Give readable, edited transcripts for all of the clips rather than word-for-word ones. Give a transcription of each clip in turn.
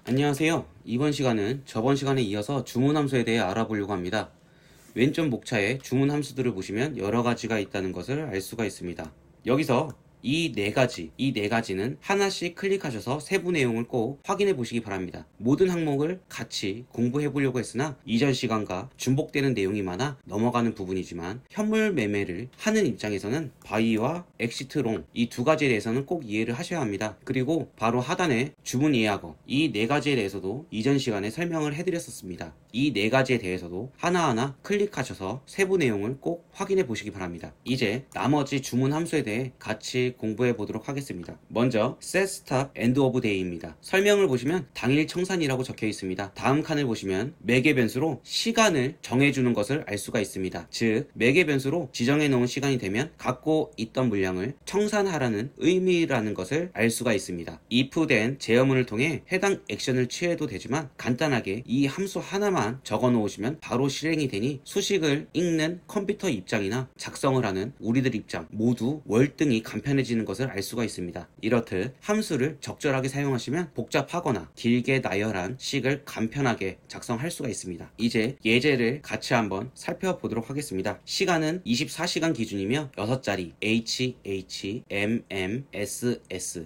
안녕하세요. 이번 시간은 저번 시간에 이어서 주문 함수에 대해 알아보려고 합니다. 왼쪽 목차에 주문 함수들을 보시면 여러 가지가 있다는 것을 알 수가 있습니다. 여기서 이 네 가지는 하나씩 클릭하셔서 세부 내용을 꼭 확인해 보시기 바랍니다. 모든 항목을 같이 공부해 보려고 했으나 이전 시간과 중복되는 내용이 많아 넘어가는 부분이지만 현물 매매를 하는 입장에서는 바이와 엑시트롱 이 두 가지에 대해서는 꼭 이해를 하셔야 합니다. 그리고 바로 하단에 주문 예약어 이 네 가지에 대해서도 이전 시간에 설명을 해드렸었습니다. 이 네 가지에 대해서도 하나하나 클릭하셔서 세부 내용을 꼭 확인해 보시기 바랍니다. 이제 나머지 주문 함수에 대해 같이 공부해 보도록 하겠습니다. 먼저 set stop end of day입니다. 설명을 보시면 당일 청산이라고 적혀 있습니다. 다음 칸을 보시면 매개 변수로 시간을 정해주는 것을 알 수가 있습니다. 즉 매개 변수로 지정해 놓은 시간이 되면 갖고 있던 물량을 청산하라는 의미라는 것을 알 수가 있습니다. if then 제어문을 통해 해당 액션을 취해도 되지만 간단하게 이 함수 하나만 적어 놓으시면 바로 실행이 되니 수식을 읽는 컴퓨터 입장이나 작성을 하는 우리들 입장 모두 월등히 간편해지는 것을 알 수가 있습니다. 이렇듯 함수를 적절하게 사용하시면 복잡하거나 길게 나열한 식을 간편하게 작성할 수가 있습니다. 이제 예제를 같이 한번 살펴보도록 하겠습니다. 시간은 24시간 기준이며 6자리 HHMMSS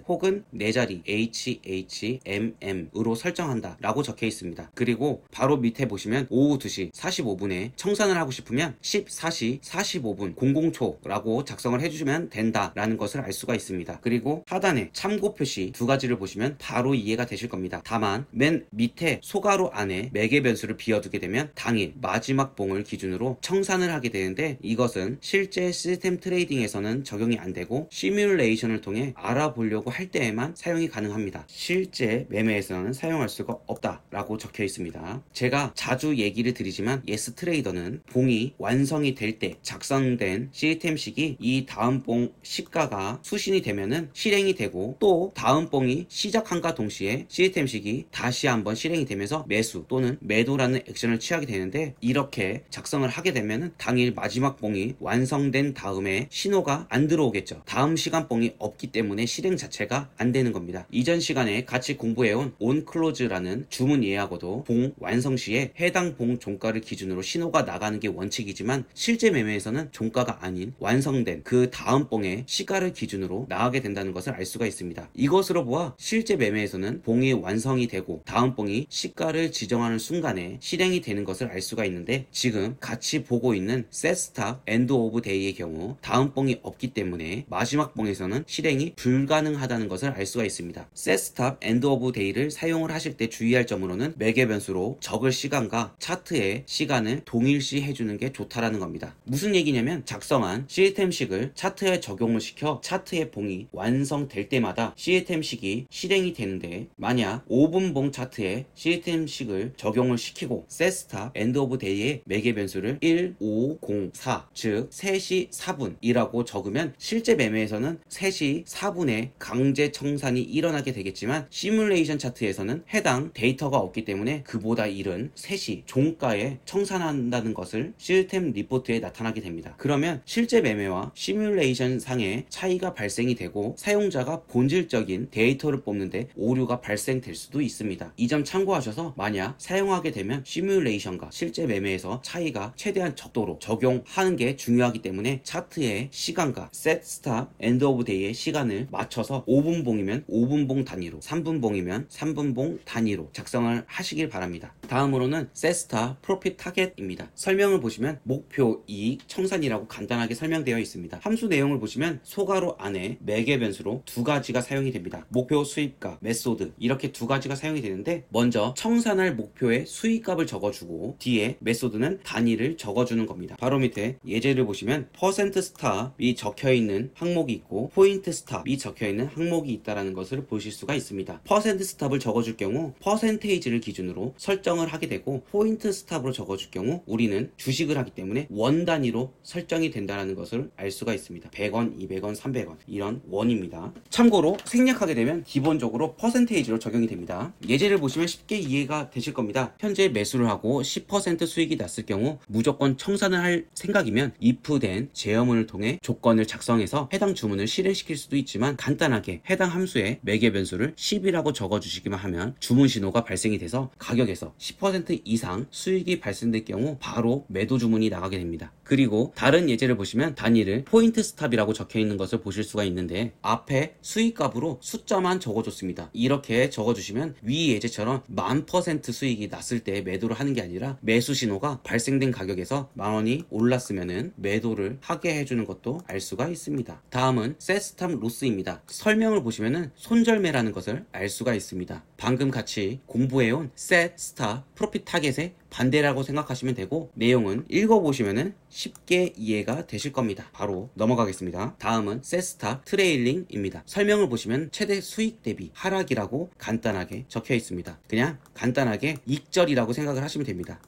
혹은 4자리 HHMM으로 설정한다 라고 적혀 있습니다. 그리고 바로 밑에 보시면 오후 2시 45분에 청산을 하고 싶으면 14시 45분 00초 라고 작성을 해주시면 된다라는 것을 알 수가 있습니다. 그리고 하단에 참고 표시 두 가지를 보시면 바로 이해가 되실 겁니다. 다만 맨 밑에 소괄호 안에 매개 변수를 비워두게 되면 당일 마지막 봉을 기준으로 청산을 하게 되는데 이것은 실제 시스템 트레이딩에서는 적용이 안 되고 시뮬레이션을 통해 알아보려고 할 때에만 사용이 가능합니다. 실제 매매에서는 사용할 수가 없다라고 적혀 있습니다. 제가 자주 얘기를 드리지만 예스 트레이더는 봉이 완성이 될 때 작성된 시스템식이 이 다음 봉 시가가 수신이 되면은 실행이 되고 또 다음 봉이 시작함과 동시에 시스템식이 다시 한번 실행이 되면서 매수 또는 매도라는 액션을 취하게 되는데 이렇게 작성을 하게 되면은 당일 마지막 봉이 완성된 다음에 신호가 안 들어오겠죠. 다음 시간 봉이 없기 때문에 실행 자체가 안 되는 겁니다. 이전 시간에 같이 공부해온 onClose라는 주문 예약어도 봉 완성 시에 해당 봉 종가를 기준으로 신호가 나가는 게 원칙이지만 실제 매매에서는 종가가 아닌 완성된 그 다음 봉의 시가를 기준으로 나가게 된다는 것을 알 수가 있습니다. 이것으로 보아 실제 매매에서는 봉이 완성이 되고 다음 봉이 시가를 지정하는 순간에 실행이 되는 것을 알 수가 있는데 지금 같이 보고 있는 set stop end of day의 경우 다음 봉이 없기 때문에 마지막 봉에서는 실행이 불가능하다는 것을 알 수가 있습니다. set stop end of day를 사용을 하실 때 주의할 점으로는 매개 변수로 적을 시간과 차트의 시간을 동일시 해주는 게 좋다라는 겁니다. 무슨 얘기냐면 작성한 시스템식을 차트에 적용을 시켜 차트의 봉이 완성될 때마다 시스템식이 실행이 되는데 만약 5분봉 차트에 시스템식을 적용을 시키고 set stop end of day의 매개 변수를 1504 즉 3시 4분이라고 적으면 실제 매매에서는 3시 4분에 강제 청산이 일어나게 되겠지만 시뮬레이션 차트에서는 해당 데이터가 없기 때문에 그보다 이른 3시 종가에 청산한다는 것을 시스템 리포트에 나타나게 됩니다. 그러면 실제 매매와 시뮬레이션 상의 차이가 발생이 되고 사용자가 본질적인 데이터를 뽑는데 오류가 발생될 수도 있습니다. 이 점 참고하셔서 만약 사용하게 되면 시뮬레이션과 실제 매매에서 차이가 최대한 적도로 적용하는 게 중요하기 때문에 차트의 시간과 set stop end of day의 시간을 맞춰서 5분봉이면 5분봉 단위로 3분봉이면 3분봉 단위로 작성을 하시길 바랍니다. 다음으로는 set stop profit target입니다. 설명을 보시면 목표 이익 청산이라고 간단하게 설명되어 있습니다. 함수 내용을 보시면 소괄호 안에 매개 변수로 두 가지가 사용이 됩니다. 목표 수익값, 메소드 이렇게 두 가지가 사용이 되는데 먼저 청산할 목표의 수익값을 적어주고 뒤에 메소드는 단위를 적어주는 겁니다. 바로 밑에 예제를 보시면 퍼센트 스탑이 적혀있는 항목이 있고 포인트 스탑이 적혀있는 항목이 있다는 것을 보실 수가 있습니다. 퍼센트 스탑을 적어줄 경우 퍼센테이지를 기준으로 설정을 하게 되고 포인트 스탑으로 적어줄 경우 우리는 주식을 하기 때문에 원 단위로 설정이 된다는 것을 알 수가 있습니다. 100원, 200원, 300원 이런 원입니다. 참고로 생략하게 되면 기본적으로 퍼센테이지로 적용이 됩니다. 예제를 보시면 쉽게 이해가 되실 겁니다. 현재 매수를 하고 10% 수익이 났을 경우 무조건 청산을 할 생각이면 if then 제어문을 통해 조건을 작성해서 해당 주문을 실행시킬 수도 있지만 간단하게 해당 함수에 매개 변수를 10이라고 적어주시기만 하면 주문 신호가 발생이 돼서 가격에서 10% 이상 수익이 발생될 경우 바로 매도 주문이 나가게 됩니다. 그리고 다른 예제를 보시면 단위를 포인트 스탑이라고 적혀 있는 것을 보실 수가 있는데 앞에 수익값으로 숫자만 적어줬습니다. 이렇게 적어주시면 위 예제처럼 1000% 수익이 났을 때 매도를 하는 게 아니라 매수 신호가 발생된 가격에서 10,000원이 올랐으면은 매도를 하게 해주는 것도 알 수가 있습니다. 다음은 셋 스탑 로스입니다. 설명을 보시면은 손절매라는 것을 알 수가 있습니다. 방금 같이 공부해온 셋 스탑 프로핏 타겟의 반대라고 생각하시면 되고 내용은 읽어보시면은 쉽게 이해가 되실 겁니다. 바로 넘어가겠습니다. 다음은 셋스탑 트레일링입니다. 설명을 보시면 최대 수익 대비 하락이라고 간단하게 적혀 있습니다. 그냥 간단하게 익절이라고 생각을 하시면 됩니다.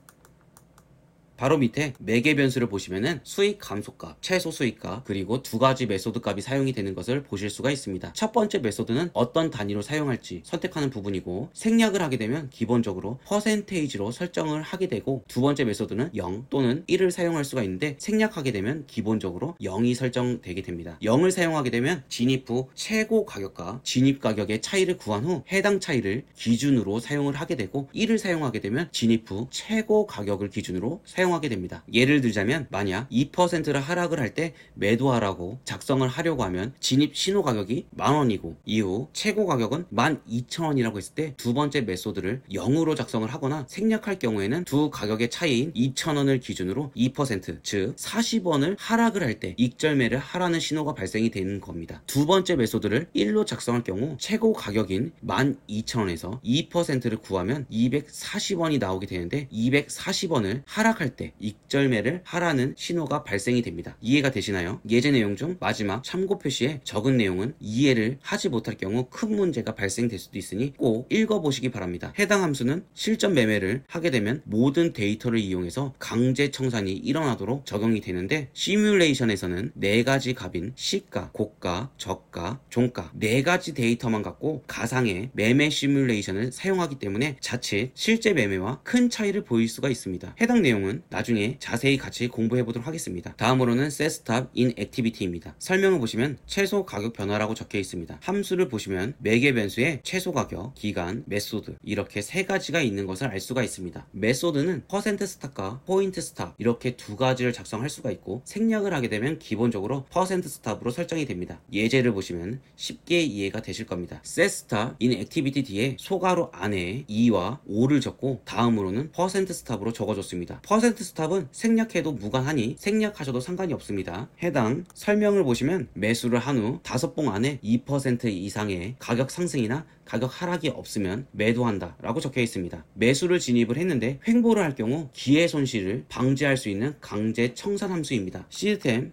바로 밑에 매개 변수를 보시면은 수익 감소값, 최소 수익값, 그리고 두 가지 메소드 값이 사용이 되는 것을 보실 수가 있습니다. 첫 번째 메소드는 어떤 단위로 사용할지 선택하는 부분이고 생략을 하게 되면 기본적으로 퍼센테이지로 설정을 하게 되고 두 번째 메소드는 0 또는 1을 사용할 수가 있는데 생략하게 되면 기본적으로 0이 설정되게 됩니다. 0을 사용하게 되면 진입 후 최고 가격과 진입 가격의 차이를 구한 후 해당 차이를 기준으로 사용을 하게 되고 1을 사용하게 되면 진입 후 최고 가격을 기준으로 사용하게 됩니다. 예를 들자면 만약 2%를 하락을 할 때 매도하라고 작성을 하려고 하면 진입 신호 가격이 10,000원이고 이후 최고 가격은 12,000원이라고 했을 때 두 번째 메소드를 0으로 작성을 하거나 생략할 경우에는 두 가격의 차이인 2,000원을 기준으로 2% 즉 40원을 하락을 할 때 익절매를 하라는 신호가 발생이 되는 겁니다. 두 번째 메소드를 1로 작성할 경우 최고 가격인 12,000원에서 2%를 구하면 240원이 나오게 되는데 240원을 하락할 때 익절매를 하라는 신호가 발생이 됩니다. 이해가 되시나요? 예제 내용 중 마지막 참고 표시에 적은 내용은 이해를 하지 못할 경우 큰 문제가 발생될 수도 있으니 꼭 읽어보시기 바랍니다. 해당 함수는 실전 매매를 하게 되면 모든 데이터를 이용해서 강제 청산이 일어나도록 적용이 되는데 시뮬레이션에서는 4가지 값인 시가, 고가, 저가, 종가 4가지 데이터만 갖고 가상의 매매 시뮬레이션을 사용하기 때문에 자칫 실제 매매와 큰 차이를 보일 수가 있습니다. 해당 내용은 나중에 자세히 같이 공부해 보도록 하겠습니다. 다음으로는 셋스탑 인 액티비티입니다. 설명을 보시면 최소 가격 변화라고 적혀 있습니다. 함수를 보시면 매개 변수에 최소 가격, 기간, 메소드 이렇게 3가지가 있는 것을 알 수가 있습니다. 메소드는 퍼센트 스탑과 포인트 스탑 이렇게 두 가지를 작성할 수가 있고 생략을 하게 되면 기본적으로 퍼센트 스탑으로 설정이 됩니다. 예제를 보시면 쉽게 이해가 되실 겁니다. 셋스탑 인 액티비티 뒤에 소괄호 안에 2와 5를 적고 다음으로는 퍼센트 스탑으로 적어줬습니다. 퍼센트 스탑은 생략해도 무관하니 생략하셔도 상관이 없습니다. 해당 설명을 보시면 매수를 한 후 5봉 안에 2% 이상의 가격 상승이나 가격 하락이 없으면 매도한다 라고 적혀 있습니다. 매수를 진입을 했는데 횡보를 할 경우 기회 손실을 방지할 수 있는 강제 청산 함수입니다. 시스템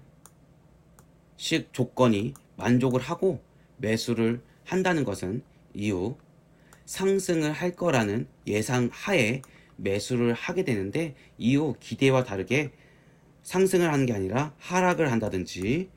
식 조건이 만족을 하고 매수를 한다는 것은 이후 상승을 할 거라는 예상 하에 매수를 하게 되는데 이후 기대와 다르게 상승을 하는 게 아니라 하락을 한다든지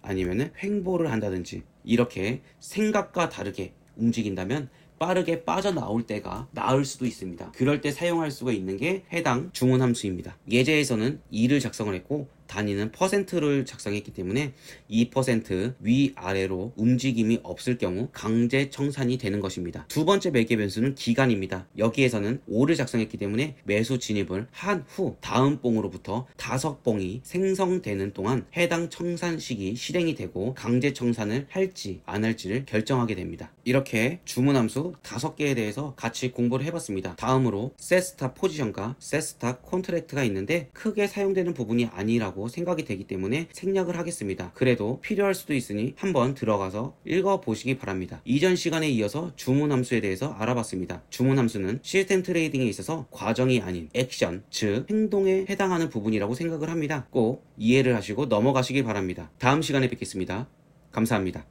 아니면은 횡보를 한다든지 이렇게 생각과 다르게 움직인다면 빠르게 빠져나올 때가 나을 수도 있습니다. 그럴 때 사용할 수가 있는 게 해당 주문 함수입니다. 예제에서는 2를 작성을 했고 단위는 퍼센트를 작성했기 때문에 2% 위아래로 움직임이 없을 경우 강제 청산이 되는 것입니다. 두 번째 매개 변수는 기간입니다. 여기에서는 5를 작성했기 때문에 매수 진입을 한 후 다음 봉으로부터 5봉이 생성되는 동안 해당 청산식이 실행이 되고 강제 청산을 할지 안 할지를 결정하게 됩니다. 이렇게 주문 함수 5개에 대해서 같이 공부를 해봤습니다. 다음으로 셋스탑 포지션과 셋스탑 콘트랙트가 있는데 크게 사용되는 부분이 아니라고 생각이 되기 때문에 생략을 하겠습니다. 그래도 필요할 수도 있으니 한번 들어가서 읽어보시기 바랍니다. 이전 시간에 이어서 주문 함수에 대해서 알아봤습니다. 주문 함수는 시스템 트레이딩에 있어서 과정이 아닌 액션, 즉 행동에 해당하는 부분이라고 생각을 합니다. 꼭 이해를 하시고 넘어가시기 바랍니다. 다음 시간에 뵙겠습니다. 감사합니다.